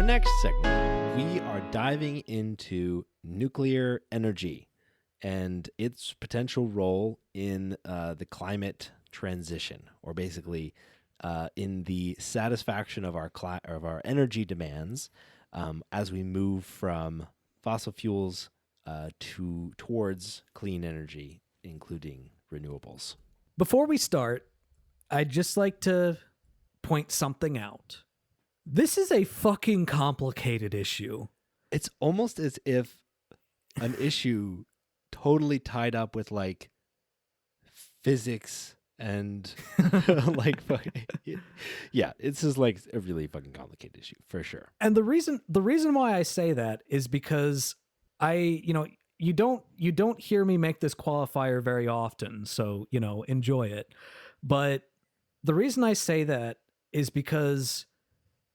next segment, we are diving into nuclear energy and its potential role in the climate transition, or basically in the satisfaction of our energy demands as we move from fossil fuels towards clean energy, including renewables. Before we start, I'd just like to point something out. This is a fucking complicated issue. It's almost as if an issue totally tied up with like physics and like yeah, it's just like a really fucking complicated issue for sure. And the reason why I say that is because you don't hear me make this qualifier very often, so enjoy it. But the reason I say that is because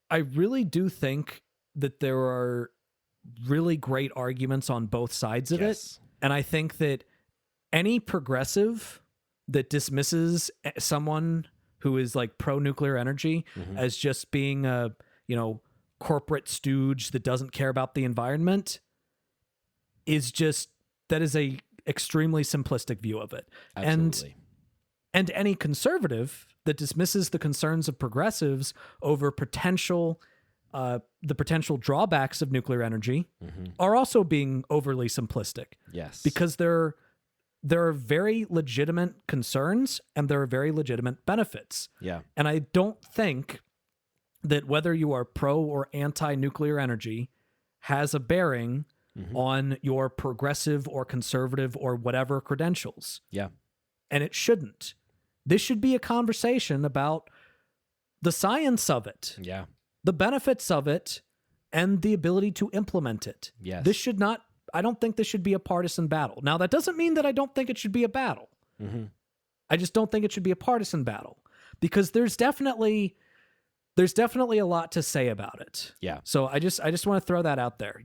I really do think that there are really great arguments on both sides of it. And I think that any progressive that dismisses someone who is like pro-nuclear energy as just being a, corporate stooge that doesn't care about the environment that is a extremely simplistic view of it. Absolutely. And any conservative that dismisses the concerns of progressives over the potential drawbacks of nuclear energy are also being overly simplistic. Yes. Because there are very legitimate concerns and there are very legitimate benefits. Yeah. And I don't think that whether you are pro or anti-nuclear energy has a bearing on your progressive or conservative or whatever credentials. Yeah. And it shouldn't. This should be a conversation about the science of it. Yeah. The benefits of it and the ability to implement it. Yes. I don't think this should be a partisan battle. Now, that doesn't mean that I don't think it should be a battle. I just don't think it should be a partisan battle because there's definitely a lot to say about it. Yeah. So I just want to throw that out there.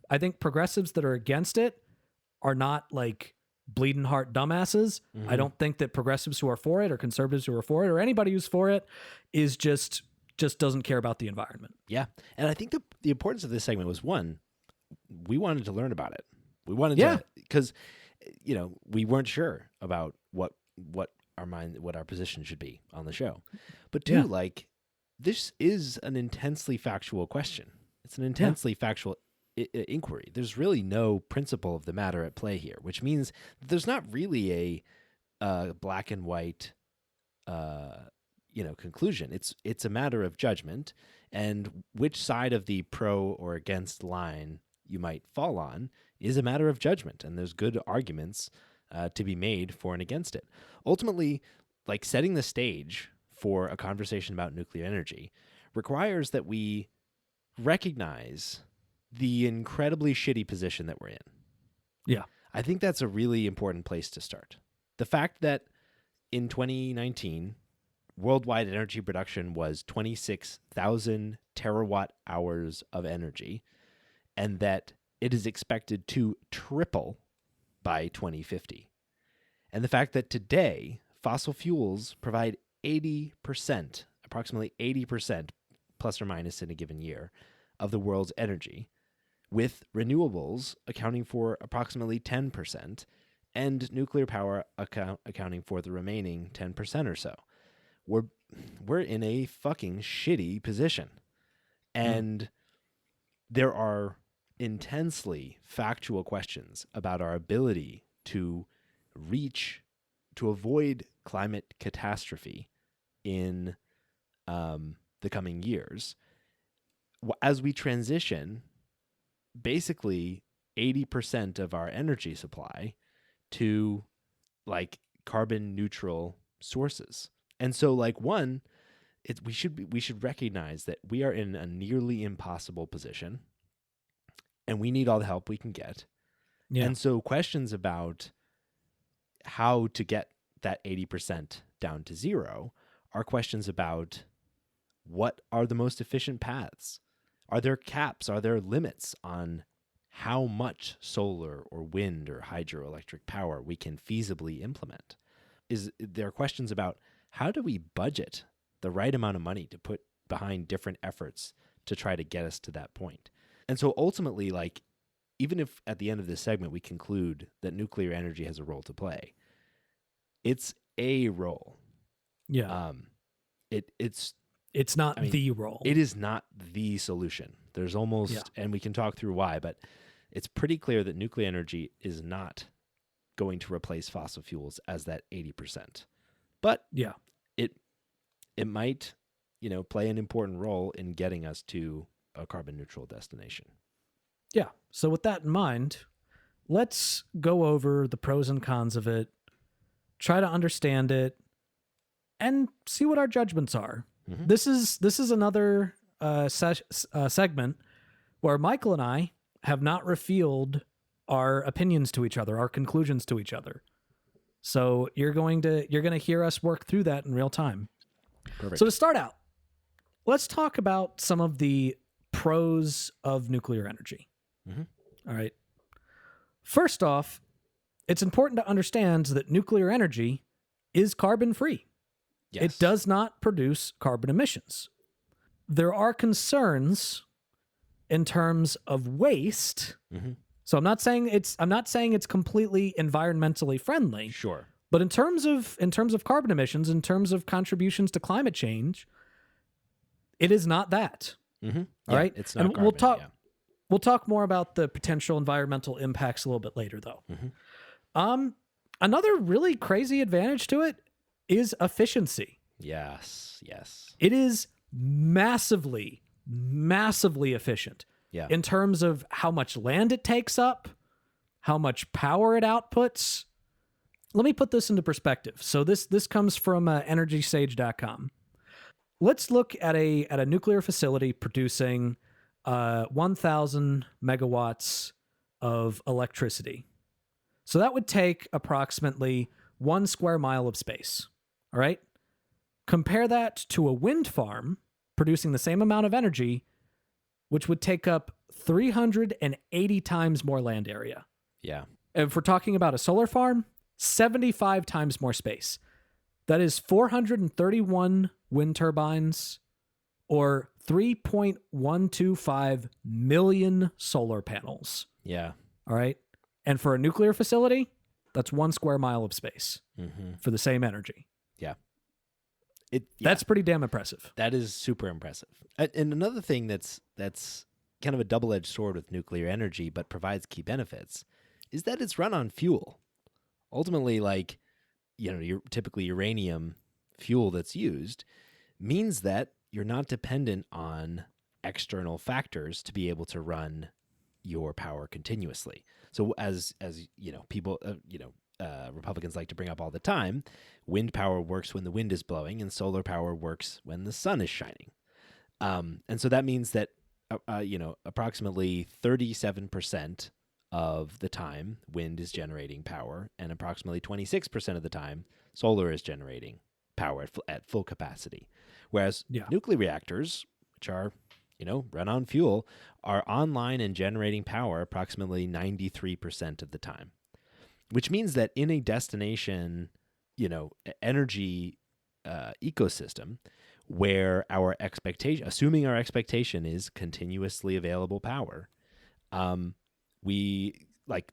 I think progressives that are against it are not like bleeding heart dumbasses. I don't think that progressives who are for it or conservatives who are for it or anybody who's for it is just doesn't care about the environment. Yeah. And I think the importance of this segment was, one, we wanted to learn about it. We wanted to, because, we weren't sure about what our position should be on the show. But two, this is an intensely factual question. It's an intensely factual inquiry. There's really no principle of the matter at play here, which means that there's not really a black and white conclusion. It's a matter of judgment, and which side of the pro or against line you might fall on is a matter of judgment, and there's good arguments to be made for and against it. Ultimately, like, setting the stage for a conversation about nuclear energy requires that we recognize the incredibly shitty position that we're in. Yeah. I think that's a really important place to start. The fact that in 2019, worldwide energy production was 26,000 terawatt hours of energy, and that it is expected to triple by 2050. And the fact that today, fossil fuels provide 80%, approximately 80%, plus or minus in a given year, of the world's energy, with renewables accounting for approximately 10%, and nuclear power accounting for the remaining 10% or so. We're in a fucking shitty position. And there are intensely factual questions about our ability to avoid climate catastrophe in the coming years as we transition basically 80% of our energy supply to like carbon neutral sources. And so we should recognize that we are in a nearly impossible position and we need all the help we can get. Yeah. And so questions about how to get that 80% down to zero are questions about what are the most efficient paths? Are there caps? Are there limits on how much solar or wind or hydroelectric power we can feasibly implement? There are questions about how do we budget the right amount of money to put behind different efforts to try to get us to that point. And so ultimately, like, even if at the end of this segment we conclude that nuclear energy has a role to play, it's a role. Yeah. It's not the role. It is not the solution. There's almost, and we can talk through why, but it's pretty clear that nuclear energy is not going to replace fossil fuels as that 80%. But it might, play an important role in getting us to a carbon neutral destination. Yeah. So with that in mind, let's go over the pros and cons of it, try to understand it, and see what our judgments are. Mm-hmm. This is another segment where Michael and I have not revealed our opinions to each other, our conclusions to each other. So you're going to hear us work through that in real time. Perfect. So to start out, let's talk about some of the pros of nuclear energy. Mm-hmm. All right. First off, it's important to understand that nuclear energy is carbon free. Yes. It does not produce carbon emissions. There are concerns in terms of waste. Mm-hmm. So I'm not saying it's completely environmentally friendly. Sure. But in terms of carbon emissions, in terms of contributions to climate change, it is not that. Mm-hmm. All right. It's not. And carbon, we'll talk more about the potential environmental impacts a little bit later, though. Mm-hmm. Another really crazy advantage to it is efficiency. Yes. It is massively efficient. Yeah. In terms of how much land it takes up, how much power it outputs. Let me put this into perspective. So this comes from EnergySage.com. Let's look at a nuclear facility producing 1,000 megawatts of electricity. So that would take approximately 1 square mile of space. All right? Compare that to a wind farm producing the same amount of energy, which would take up 380 times more land area. Yeah. If we're talking about a solar farm, 75 times more space. That is 431 wind turbines or 3.125 million solar panels. Yeah. All right. And for a nuclear facility, that's 1 square mile of space for the same energy. Yeah. That's pretty damn impressive. That is super impressive. And another thing that's kind of a double-edged sword with nuclear energy, but provides key benefits, is that it's run on fuel. Ultimately, like, your typically uranium fuel that's used means that you're not dependent on external factors to be able to run your power continuously. So as people, Republicans like to bring up all the time, wind power works when the wind is blowing and solar power works when the sun is shining. And so that means that, approximately 37% of the time wind is generating power and approximately 26% of the time solar is generating power at full capacity. Whereas nuclear reactors, which are, run on fuel, are online and generating power approximately 93% of the time, which means that in a destination, energy ecosystem where assuming our expectation is continuously available power,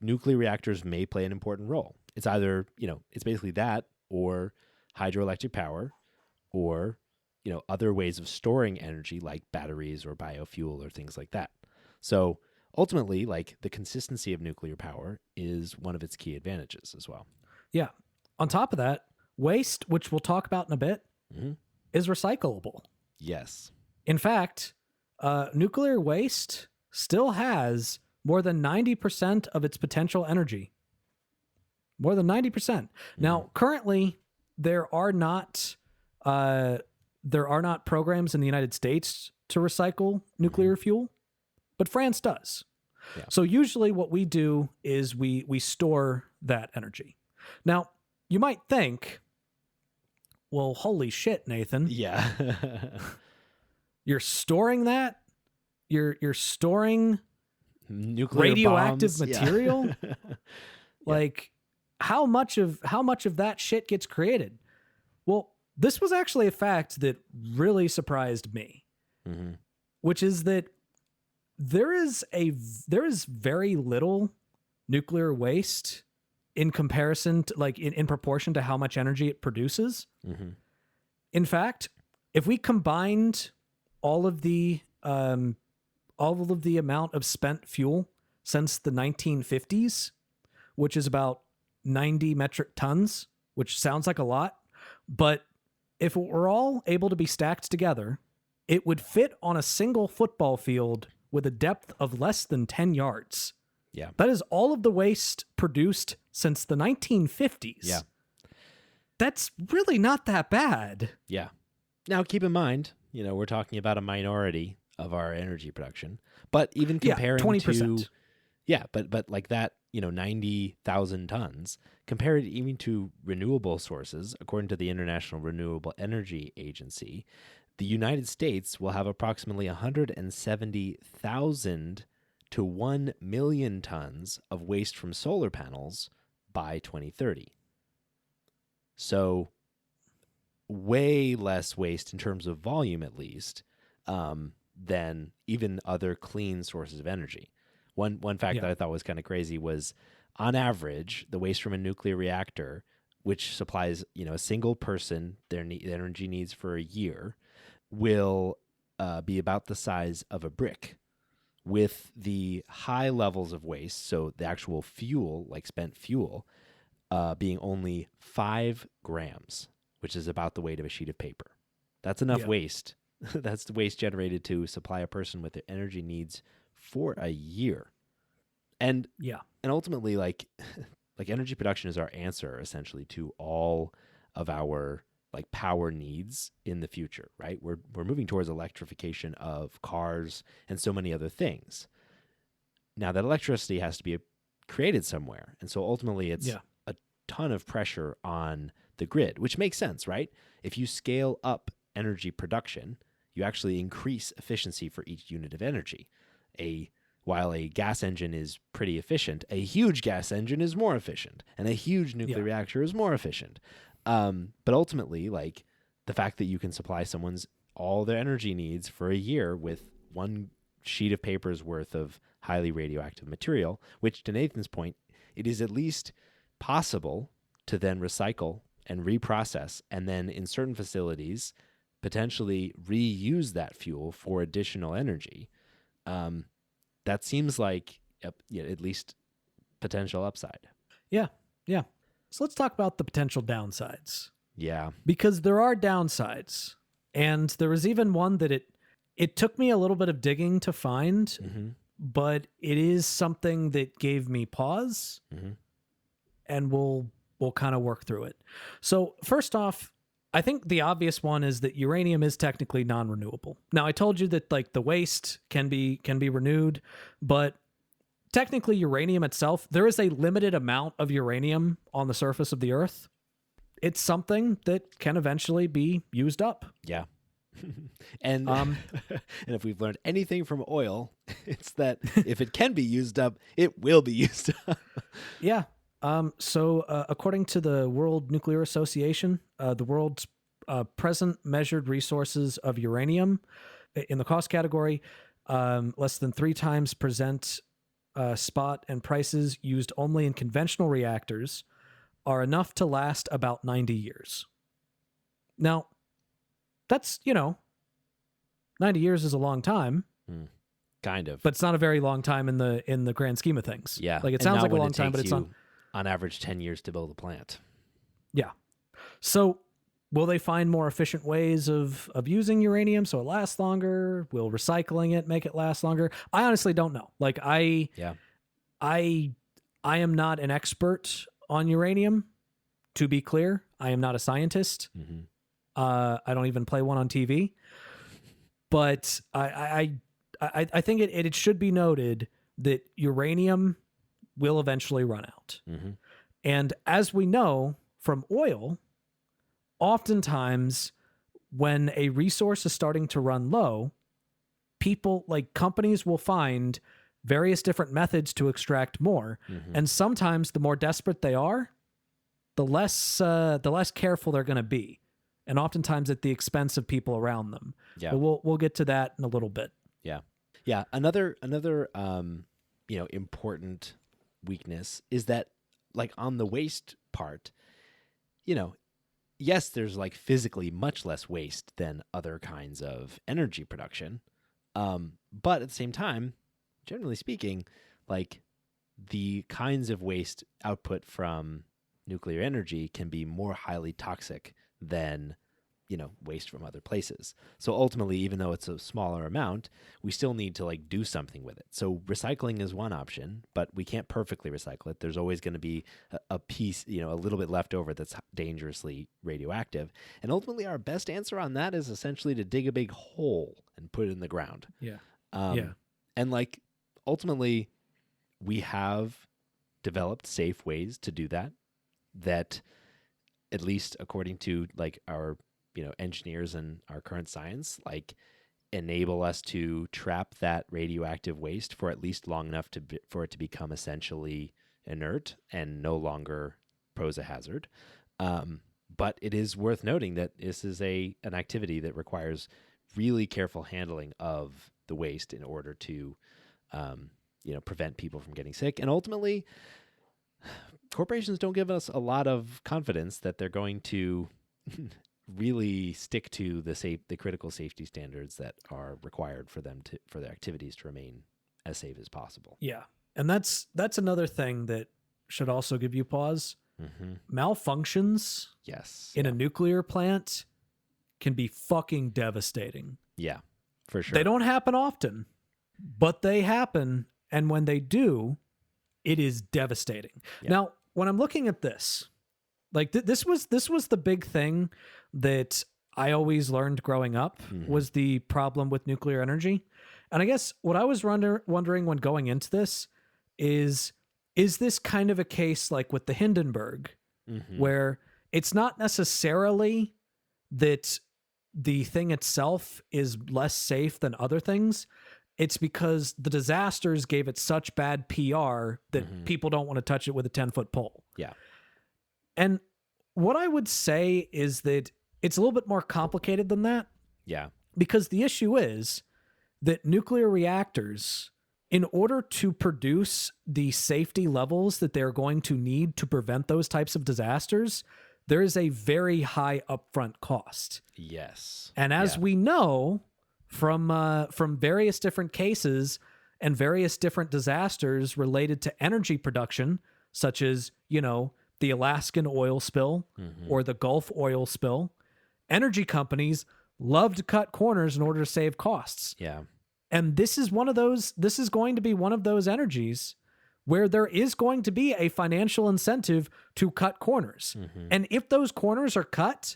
nuclear reactors may play an important role. It's either, it's basically that or hydroelectric power or, other ways of storing energy like batteries or biofuel or things like that. So ultimately, the consistency of nuclear power is one of its key advantages as well. Yeah. On top of that, waste, which we'll talk about in a bit, is recyclable. Yes. In fact, nuclear waste still has more than 90% of its potential energy. More than 90%. Now, currently, there are not programs in the United States to recycle nuclear fuel, but France does. Yeah. So usually what we do is we store that energy. Now, you might think, well, holy shit, Nathan. Yeah. You're storing that? You're storing nuclear radioactive bombs. material? Yeah. How much of that shit gets created? Well, this was actually a fact that really surprised me. which is that there is very little nuclear waste in comparison to, like, in proportion to how much energy it produces. Mm-hmm. In fact, if we combined all of the amount of spent fuel since the 1950s, which is about 90 metric tons, which sounds like a lot, but if it were all able to be stacked together, it would fit on a single football field with a depth of less than 10 yards. Yeah. That is all of the waste produced since the 1950s. Yeah. That's really not that bad. Yeah. Now, keep in mind, we're talking about a minority of our energy production, but even comparing 20%. to, but like that, 90,000 tons, compare it even to renewable sources, according to the International Renewable Energy Agency, the United States will have approximately 170,000 to 1 million tons of waste from solar panels by 2030. So way less waste in terms of volume, at least, than even other clean sources of energy. One fact that I thought was kind of crazy was, on average, the waste from a nuclear reactor, which supplies a single person their energy needs for a year, will be about the size of a brick, with the high levels of waste, so the actual fuel, like spent fuel, being only 5 grams, which is about the weight of a sheet of paper. That's enough waste. That's the waste generated to supply a person with their energy needs for a year. And ultimately, like energy production is our answer essentially to all of our like power needs in the future, right? We're moving towards electrification of cars and so many other things. Now, that electricity has to be created somewhere. And so ultimately it's a ton of pressure on the grid, which makes sense, right? If you scale up energy production, you actually increase efficiency for each unit of energy. While a gas engine is pretty efficient, a huge gas engine is more efficient, and a huge nuclear reactor is more efficient. But ultimately, like, the fact that you can supply someone's all their energy needs for a year with one sheet of paper's worth of highly radioactive material, which, to Nathan's point, it is at least possible to then recycle and reprocess, and then in certain facilities potentially reuse that fuel for additional energy. That seems like at least potential upside. Yeah. So let's talk about the potential downsides. Yeah. Because there are downsides. And there was even one that it took me a little bit of digging to find, but it is something that gave me pause, and we'll kind of work through it. So first off, I think the obvious one is that uranium is technically non-renewable. Now, I told you that like the waste can be renewed, but technically uranium itself, there is a limited amount of uranium on the surface of the Earth. It's something that can eventually be used up. Yeah. And and if we've learned anything from oil, it's that if it can be used up, it will be used up. Yeah. So according to the World Nuclear Association, the world's present measured resources of uranium in the cost category, less than 3 times present spot and prices used only in conventional reactors are enough to last about 90 years. Now, that's, 90 years is a long time. Kind of. But it's not a very long time in the grand scheme of things. Yeah. Like, it sounds like a long time, but it's not. On average, 10 years to build a plant. Yeah. So will they find more efficient ways of using uranium so it lasts longer? Will recycling it make it last longer? I honestly don't know. Like, I am not an expert on uranium, to be clear. I am not a scientist. I don't even play one on TV. But I think it should be noted that uranium will eventually run out. And as we know from oil, oftentimes when a resource is starting to run low, companies will find various different methods to extract more. And sometimes the more desperate they are, the less careful they're going to be. And oftentimes at the expense of people around them. Yeah. But we'll get to that in a little bit. Yeah. Yeah. Another important weakness is that, like, on the waste part, you know, yes, there's like physically much less waste than other kinds of energy production. But at the same time, generally speaking, like, the kinds of waste output from nuclear energy can be more highly toxic than, waste from other places. So ultimately, even though it's a smaller amount, we still need to like do something with it. So recycling is one option, but we can't perfectly recycle it. There's always going to be a piece, a little bit left over that's dangerously radioactive. And ultimately, our best answer on that is essentially to dig a big hole and put it in the ground. Yeah. Um, And like, ultimately, we have developed safe ways to do that, that, at least according to like our, engineers and our current science, like, enable us to trap that radioactive waste for at least long enough for it to become essentially inert and no longer pose a hazard. But it is worth noting that this is an activity that requires really careful handling of the waste in order to, prevent people from getting sick. And ultimately, corporations don't give us a lot of confidence that they're going to really stick to the critical safety standards that are required for their activities to remain as safe as possible. Yeah. And that's another thing that should also give you pause. Mm-hmm. Malfunctions in a nuclear plant can be fucking devastating. Yeah, for sure. They don't happen often, but they happen. And when they do, it is devastating. Yeah. Now, when I'm looking at this, like this was the big thing that I always learned growing up, was the problem with nuclear energy. And I guess what I was wondering when going into this is this kind of a case like with the Hindenburg, where it's not necessarily that the thing itself is less safe than other things. It's because the disasters gave it such bad PR that people don't want to touch it with a 10-foot pole. Yeah. And what I would say is that it's a little bit more complicated than that. Yeah. Because the issue is that nuclear reactors, in order to produce the safety levels that they're going to need to prevent those types of disasters, there is a very high upfront cost. Yes. And as we know from various different cases and various different disasters related to energy production, such as, the Alaskan oil spill or the Gulf oil spill, energy companies love to cut corners in order to save costs. Yeah. And this is going to be one of those energies where there is going to be a financial incentive to cut corners. And if those corners are cut,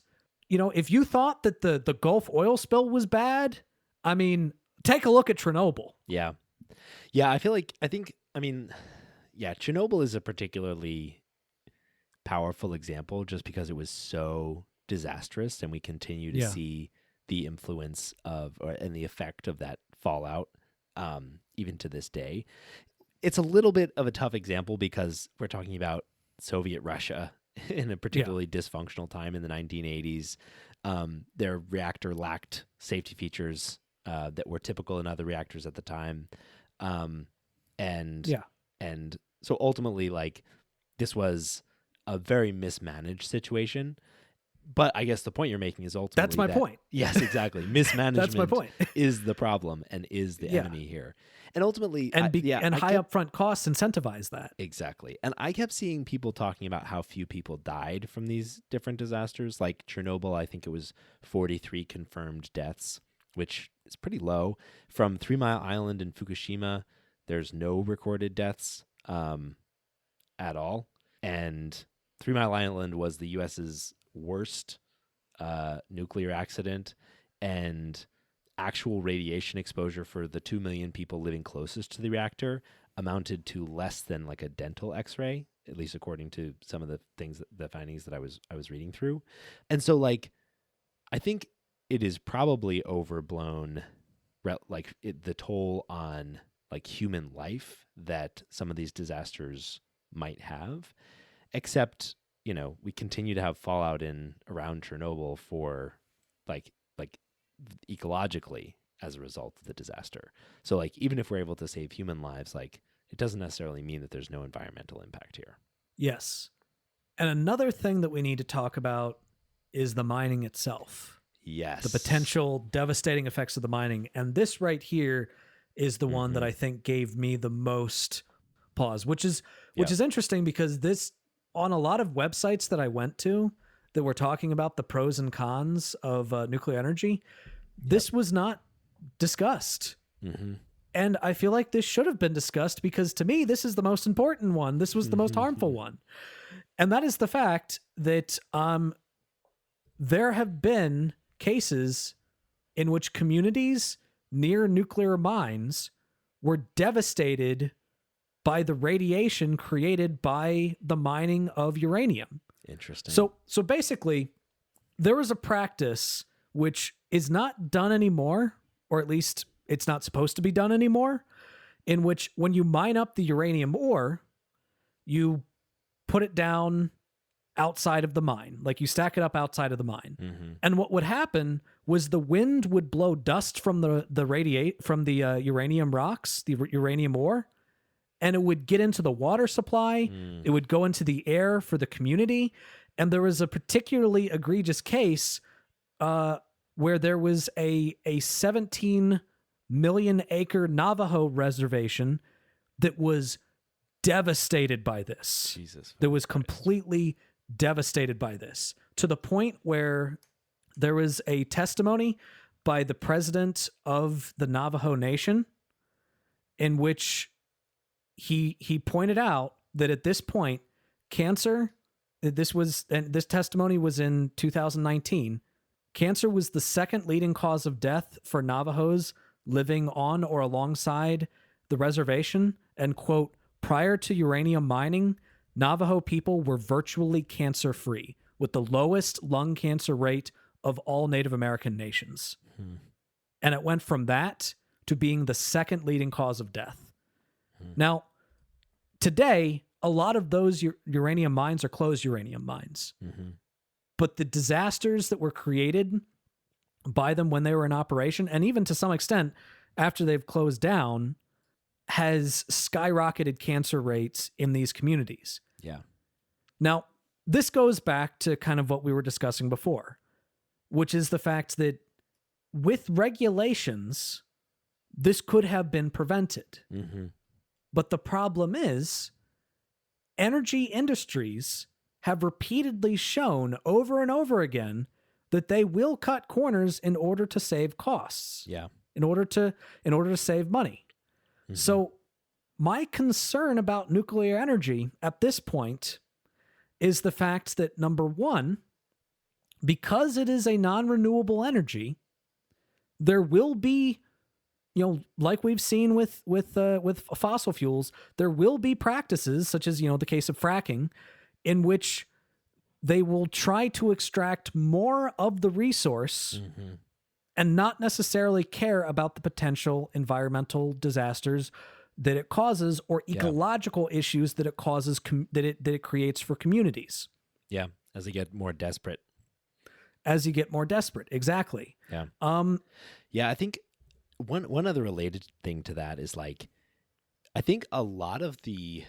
if you thought that the Gulf oil spill was bad, I mean, take a look at Chernobyl. Yeah. Yeah. Chernobyl is a particularly powerful example just because it was so disastrous, and we continue to see the influence and the effect of that fallout even to this day. It's a little bit of a tough example because we're talking about Soviet Russia in a particularly dysfunctional time in the 1980s. Their reactor lacked safety features that were typical in other reactors at the time. And so ultimately, like, this was a very mismanaged situation. But I guess the point you're making is ultimately that's my point. Yes, exactly. Mismanagement that's my point. is the problem and is the enemy here. And ultimately, high upfront costs incentivize that. Exactly. And I kept seeing people talking about how few people died from these different disasters. Like Chernobyl, I think it was 43 confirmed deaths, which is pretty low. From 3 Mile Island and Fukushima, there's no recorded deaths at all. And 3 Mile Island was the U.S.'s worst nuclear accident, and actual radiation exposure for the 2 million people living closest to the reactor amounted to less than like a dental x-ray, at least according to some of the findings that I was reading through. And so, like, I think it is probably overblown, the toll on like human life that some of these disasters might have, except, we continue to have fallout around Chernobyl for like ecologically, as a result of the disaster. So like even if we're able to save human lives, like it doesn't necessarily mean that there's no environmental impact here. Yes. And another thing that we need to talk about is the mining itself. Yes. The potential devastating effects of the mining. And this right here is the one that I think gave me the most pause, which is interesting because this, on a lot of websites that I went to that were talking about the pros and cons of nuclear energy, this was not discussed. And I feel like this should have been discussed because to me, this is the most important one. This was the most harmful one. And that is the fact that there have been cases in which communities near nuclear mines were devastated by the radiation created by the mining of uranium. Interesting. So basically, there was a practice which is not done anymore, or at least it's not supposed to be done anymore, in which when you mine up the uranium ore, you put it down outside of the mine. Like you stack it up outside of the mine. And what would happen was the wind would blow dust from the uranium rocks, the uranium ore, and it would get into the water supply. It would go into the air for the community. And there was a particularly egregious case where there was a 17 million acre Navajo reservation that was devastated by this. Jesus. That was completely devastated by this, to the point where there was a testimony by the president of the Navajo Nation in which he pointed out that at this point, cancer, and this testimony was in 2019, cancer was the second leading cause of death for Navajos living on or alongside the reservation. And quote, prior to uranium mining, Navajo people were virtually cancer-free, with the lowest lung cancer rate of all Native American nations. And it went from that to being the second leading cause of death. Now, today, a lot of those uranium mines are closed uranium mines. But the disasters that were created by them when they were in operation, and even to some extent after they've closed down, has skyrocketed cancer rates in these communities. Yeah. Now, this goes back to kind of what we were discussing before, which is the fact that with regulations, this could have been prevented. But the problem is, energy industries have repeatedly shown over and over again that they will cut corners in order to save costs. Yeah. In order to save money. So my concern about nuclear energy at this point is the fact that, number one, because it is a non-renewable energy, there will be, like we've seen with fossil fuels, there will be practices such as, the case of fracking, in which they will try to extract more of the resource and not necessarily care about the potential environmental disasters that it causes or ecological issues that it causes, that it creates for communities. Yeah. As they get more desperate. Exactly. Yeah. Yeah. I think one other related thing to that is like, I think a lot of the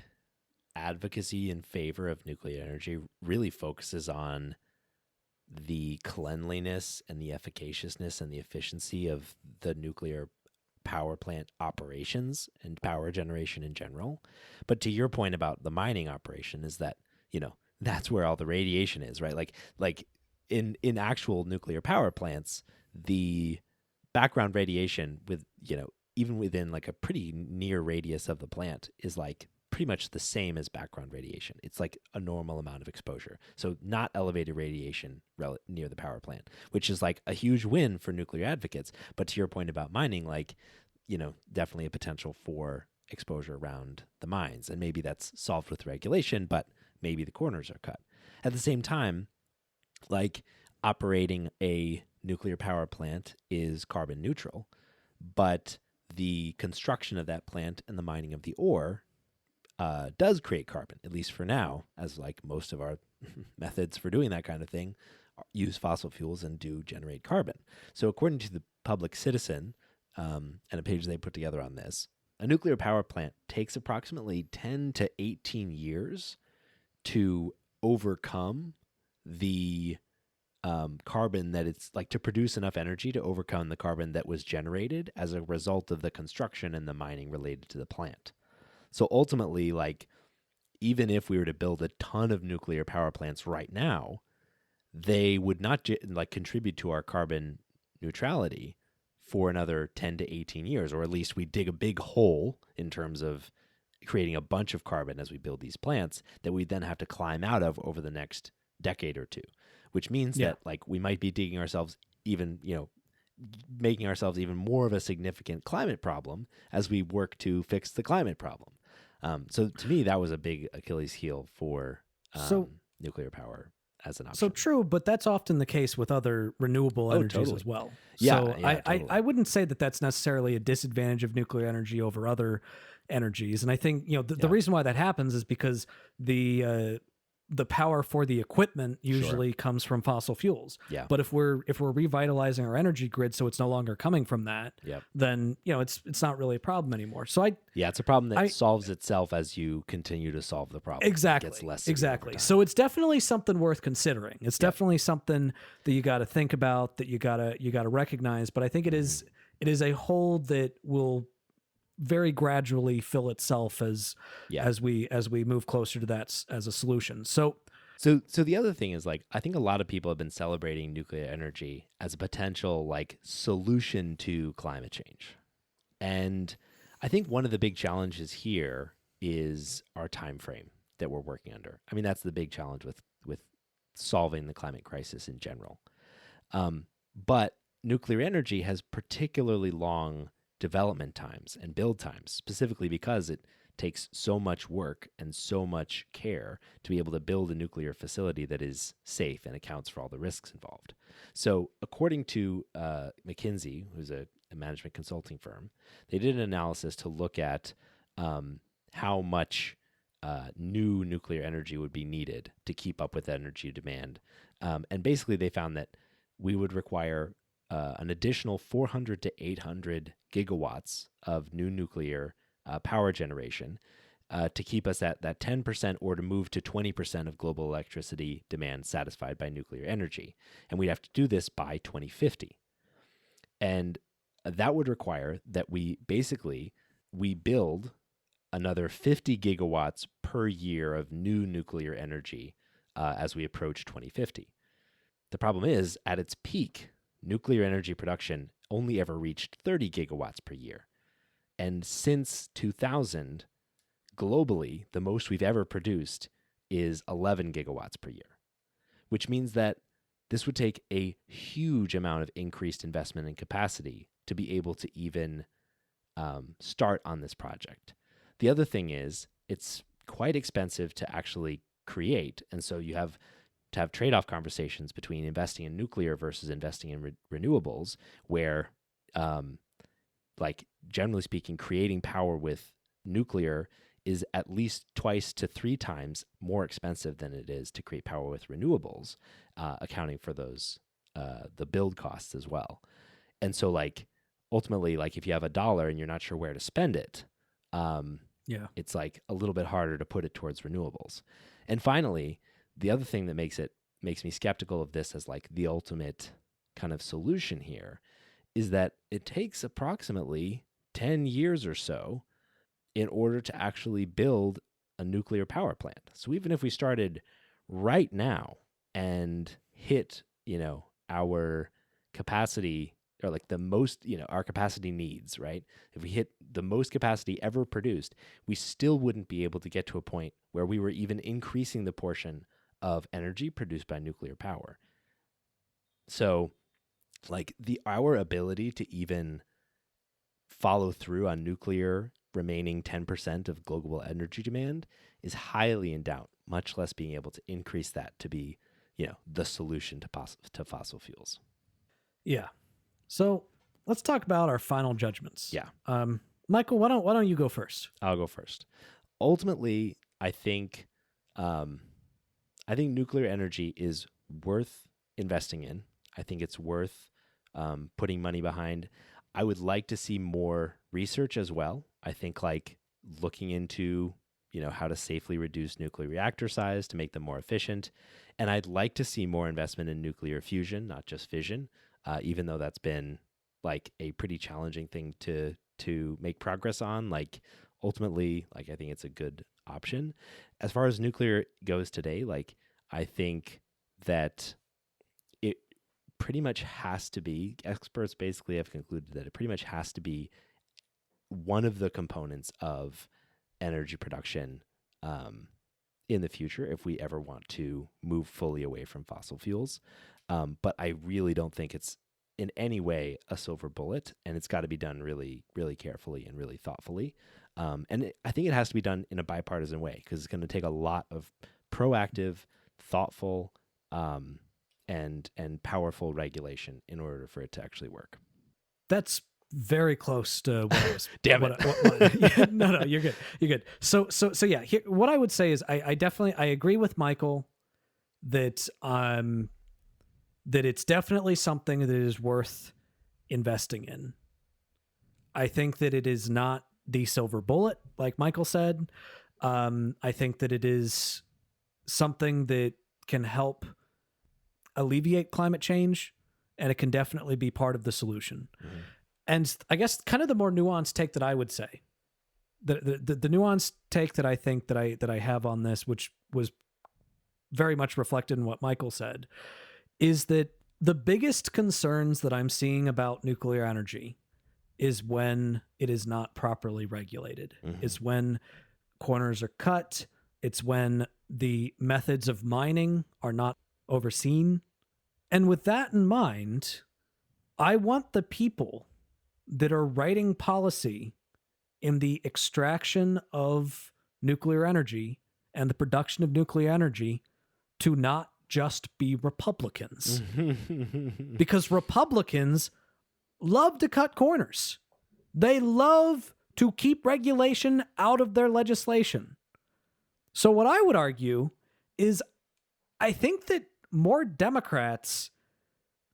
advocacy in favor of nuclear energy really focuses on the cleanliness and the efficaciousness and the efficiency of the nuclear power plant operations and power generation in general. But to your point about the mining operation is that, that's where all the radiation is, right? Like in actual nuclear power plants, the background radiation with, even within like a pretty near radius of the plant is like pretty much the same as background radiation. It's like a normal amount of exposure. So not elevated radiation near the power plant, which is like a huge win for nuclear advocates. But to your point about mining, like, definitely a potential for exposure around the mines. And maybe that's solved with regulation, but maybe the corners are cut. At the same time, like operating a nuclear power plant is carbon neutral, but the construction of that plant and the mining of the ore does create carbon, at least for now, as like most of our methods for doing that kind of thing use fossil fuels and do generate carbon. So according to the Public Citizen, and a page they put together on this. A nuclear power plant takes approximately 10 to 18 years to overcome the carbon that it's like to produce enough energy to overcome the carbon that was generated as a result of the construction and the mining related to the plant. So ultimately, like, even if we were to build a ton of nuclear power plants right now, they would not like contribute to our carbon neutrality for another 10 to 18 years, or at least we dig a big hole in terms of creating a bunch of carbon as we build these plants that we then have to climb out of over the next decade or two, which means that like we might be digging ourselves even, making ourselves even more of a significant climate problem as we work to fix the climate problem. So to me, that was a big Achilles heel for nuclear power as an option. So true, but that's often the case with other renewable energies as well. Yeah, so totally. I wouldn't say that that's necessarily a disadvantage of nuclear energy over other energies. And I think, the reason why that happens is because the power for the equipment usually comes from fossil fuels. Yeah. But if we're revitalizing our energy grid so it's no longer coming from that, then it's not really a problem anymore. So it's a problem that solves itself as you continue to solve the problem. Exactly. It gets less severe over time. So it's definitely something worth considering. It's definitely something that you got to think about, that you got to recognize. But I think it is a hole that will very gradually fill itself as we move closer to that as a solution. So the other thing is, like, I think a lot of people have been celebrating nuclear energy as a potential like solution to climate change. And I think one of the big challenges here is our time frame that we're working under. I mean, that's the big challenge with solving the climate crisis in general. But nuclear energy has particularly long development times and build times, specifically because it takes so much work and so much care to be able to build a nuclear facility that is safe and accounts for all the risks involved. So according to McKinsey, who's a management consulting firm, they did an analysis to look at how much new nuclear energy would be needed to keep up with energy demand. And basically they found that we would require an additional 400 to 800 gigawatts of new nuclear power generation to keep us at that 10% or to move to 20% of global electricity demand satisfied by nuclear energy. And we'd have to do this by 2050. And that would require that we build another 50 gigawatts per year of new nuclear energy as we approach 2050. The problem is, at its peak, nuclear energy production only ever reached 30 gigawatts per year. And since 2000, globally, the most we've ever produced is 11 gigawatts per year, which means that this would take a huge amount of increased investment and capacity to be able to even start on this project. The other thing is, it's quite expensive to actually create. And so you have to have trade-off conversations between investing in nuclear versus investing in renewables, where, like, generally speaking, creating power with nuclear is at least 2 to 3 times more expensive than it is to create power with renewables, accounting for those the build costs as well. And so, like, ultimately, like, if you have $1 and you're not sure where to spend it, it's like a little bit harder to put it towards renewables. And finally, the other thing that makes me skeptical of this as like the ultimate kind of solution here is that it takes approximately 10 years or so in order to actually build a nuclear power plant. So even if we started right now and hit, our capacity, or like the most, our capacity needs, right? If we hit the most capacity ever produced, we still wouldn't be able to get to a point where we were even increasing the portion of energy produced by nuclear power. So, like, our ability to even follow through on nuclear remaining 10% of global energy demand is highly in doubt, much less being able to increase that to be, the solution to fossil fuels. Yeah. So let's talk about our final judgments. Yeah. Michael, why don't you go first? I'll go first. Ultimately, I think nuclear energy is worth investing in. I think it's worth putting money behind. I would like to see more research as well. I think like looking into, how to safely reduce nuclear reactor size to make them more efficient. And I'd like to see more investment in nuclear fusion, not just fission, even though that's been like a pretty challenging thing to make progress on. Like ultimately, like I think it's a good option. As far as nuclear goes today, like I think that it pretty much has to be, experts basically have concluded that it pretty much has to be one of the components of energy production in the future if we ever want to move fully away from fossil fuels. But I really don't think it's in any way a silver bullet, and it's got to be done really, really carefully and really thoughtfully. I think it has to be done in a bipartisan way because it's going to take a lot of proactive, thoughtful, and powerful regulation in order for it to actually work. That's very close to what I was. Damn it! No, you're good. You're good. So yeah. What I would say is, I definitely agree with Michael that that it's definitely something that is worth investing in. I think that it is not the silver bullet, like Michael said. I think that it is something that can help alleviate climate change, and it can definitely be part of the solution. Mm-hmm. And I guess kind of the more nuanced take that I would say, the nuanced take that I think that I have on this, which was very much reflected in what Michael said, is that the biggest concerns that I'm seeing about nuclear energy is when it is not properly regulated. Mm-hmm. It's when corners are cut. It's when the methods of mining are not overseen. And with that in mind, I want the people that are writing policy in the extraction of nuclear energy and the production of nuclear energy to not just be Republicans. Because Republicans love to cut corners. They love to keep regulation out of their legislation. So what I would argue is I think that more Democrats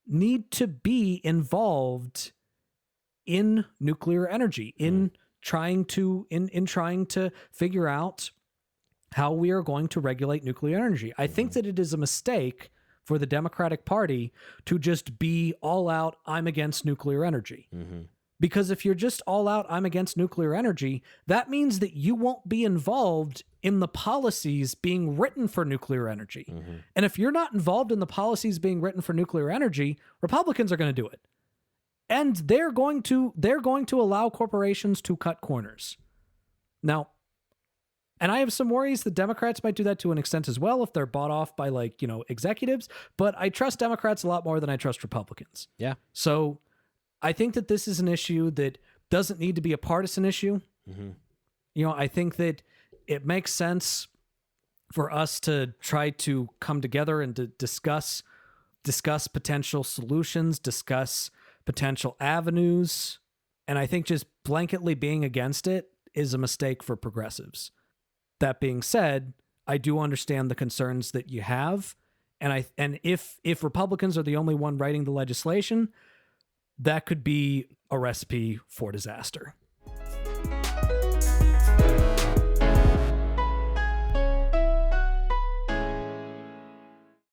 need to be involved in nuclear energy, in trying to figure out how we are going to regulate nuclear energy. I think that it is a mistake for the Democratic Party to just be all out, I'm against nuclear energy. Mm-hmm. Because if you're just all out, I'm against nuclear energy, that means that you won't be involved in the policies being written for nuclear energy. Mm-hmm. And if you're not involved in the policies being written for nuclear energy, Republicans are going to do it. And they're going to allow corporations to cut corners. Now, and I have some worries that Democrats might do that to an extent as well if they're bought off by executives, but I trust Democrats a lot more than I trust Republicans. Yeah. So I think that this is an issue that doesn't need to be a partisan issue. Mm-hmm. I think that it makes sense for us to try to come together and to discuss potential solutions, discuss potential avenues. And I think just blanketly being against it is a mistake for progressives. That being said, I do understand the concerns that you have. And if Republicans are the only one writing the legislation, that could be a recipe for disaster.